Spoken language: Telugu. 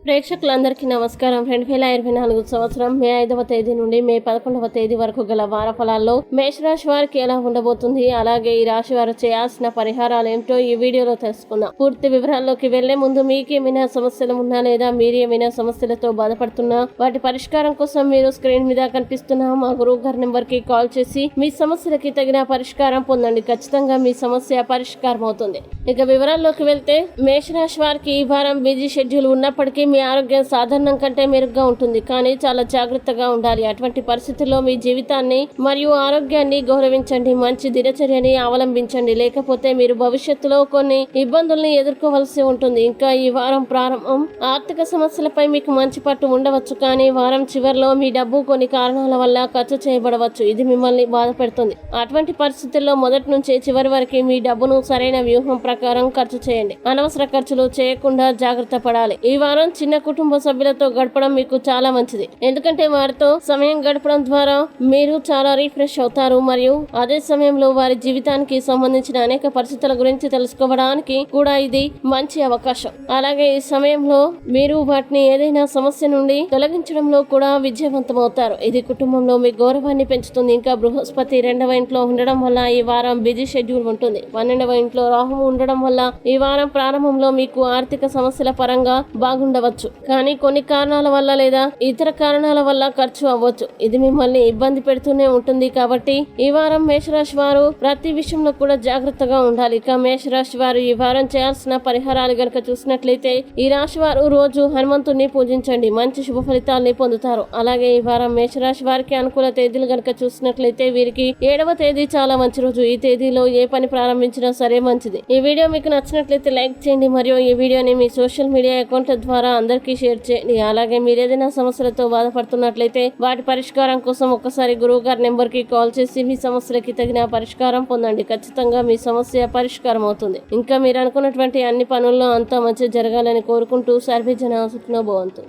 ప్రేక్షకులందరికీ నమస్కారం. 2024 సంవత్సరం మే 5వ తేదీ నుండి మే 11వ తేదీ వరకు గల వార ఫలాల్లో మేషరాశి వారికి ఎలా ఉండబోతుంది, అలాగే ఈ రాశి వారు చేయాల్సిన పరిహారాలు ఏమిటో ఈ వీడియోలో తెలుసుకుందాం. పూర్తి వివరాల్లోకి వెళ్లే ముందు మీకేమైనా సమస్యలు ఉన్నా లేదా మీరు ఏమైనా సమస్యలతో బాధపడుతున్నా వాటి పరిష్కారం కోసం మీరు స్క్రీన్ మీద కనిపిస్తున్న మా గురువు గారి నెంబర్ కి కాల్ చేసి మీ సమస్యలకి తగిన పరిష్కారం పొందండి. ఖచ్చితంగా మీ సమస్య పరిష్కారం అవుతుంది. ఇక వివరాల్లోకి వెళ్తే మేషరాశి వారికి ఈ వారం బిజీ షెడ్యూల్ ఉన్నప్పటికీ మీ ఆరోగ్యం సాధారణం కంటే మెరుగ్గా ఉంటుంది, కానీ చాలా జాగ్రత్తగా ఉండాలి. అటువంటి పరిస్థితుల్లో మీ జీవితాన్ని మరియు ఆరోగ్యాన్ని గౌరవించండి. మంచి దినచర్యని అవలంబించండి, లేకపోతే మీరు భవిష్యత్తులో కొన్ని ఇబ్బందుల్ని ఎదుర్కోవలసి ఉంటుంది. ఇంకా ఈ వారం ప్రారంభం ఆర్థిక సమస్యలపై మీకు మంచి పట్టు ఉండవచ్చు, కానీ వారం చివరిలో మీ డబ్బు కొన్ని కారణాల వల్ల ఖర్చు చేయబడవచ్చు. ఇది మిమ్మల్ని బాధ పెడుతుంది. అటువంటి పరిస్థితుల్లో మొదటి నుంచి చివరి వరకు మీ డబ్బును సరైన వ్యూహం ప్రకారం ఖర్చు చేయండి. అనవసర ఖర్చులు చేయకుండా జాగ్రత్త పడాలి. ఈ వారం చిన్న కుటుంబ సభ్యులతో గడపడం మీకు చాలా మంచిది, ఎందుకంటే వారితో సమయం గడపడం ద్వారా మీరు చాలా రిఫ్రెష్ అవుతారు మరియు అదే సమయంలో వారి జీవితానికి సంబంధించిన అనేక పరిస్థితుల గురించి తెలుసుకోవడానికి కూడా ఇది మంచి అవకాశం. అలాగే ఈ సమయంలో మీరు వాటిని ఏదైనా సమస్య నుండి తొలగించడంలో కూడా విజయవంతమవుతారు. ఇది కుటుంబంలో మీ గౌరవాన్ని పెంచుతుంది. ఇంకా బృహస్పతి 2వ ఇంట్లో ఉండడం వల్ల ఈ వారం బిజీ షెడ్యూల్ ఉంటుంది. 12వ ఇంట్లో రాహువు ఉండడం వల్ల ఈ వారం ప్రారంభంలో మీకు ఆర్థిక సమస్యల పరంగా బాగుండవచ్చు, కానీ కొన్ని కారణాల వల్ల లేదా ఇతర కారణాల వల్ల ఖర్చు అవ్వచ్చు. ఇది మిమ్మల్ని ఇబ్బంది పెడుతూనే ఉంటుంది. కాబట్టి ఈ వారం మేషరాశి వారు ప్రతి విషయంలో కూడా జాగ్రత్తగా ఉండాలి. ఇక మేషరాశి వారు ఈ వారం చేయాల్సిన పరిహారాలు గనక చూసినట్లయితే ఈ రాశి వారు రోజు హనుమంతుడిని పూజించండి, మంచి శుభ ఫలితాలని పొందుతారు. అలాగే ఈ వారం మేషరాశి వారికి అనుకూల తేదీలు గనక చూసినట్లయితే వీరికి 7వ తేదీ చాలా మంచి రోజు. ఈ తేదీలో ఏ పని ప్రారంభించినా సరే మంచిది. ఈ వీడియో మీకు నచ్చినట్లయితే లైక్ చేయండి మరియు ఈ వీడియోని మీ సోషల్ మీడియా అకౌంట్ల ద్వారా అందరికీ షేర్ చేయండి. అలాగే మీరు ఏదైనా సమస్యలతో బాధపడుతున్నట్లయితే వాటి పరిష్కారం కోసం ఒక్కసారి గురువు గారి నెంబర్ కి కాల్ చేసి మీ సమస్యలకి తగిన పరిష్కారం పొందండి. ఖచ్చితంగా మీ సమస్య పరిష్కారం అవుతుంది. ఇంకా మీరు అనుకున్నటువంటి అన్ని పనుల్లో అంతా మంచి జరగాలని కోరుకుంటూ సర్వే జన సుఖినో భవంతు.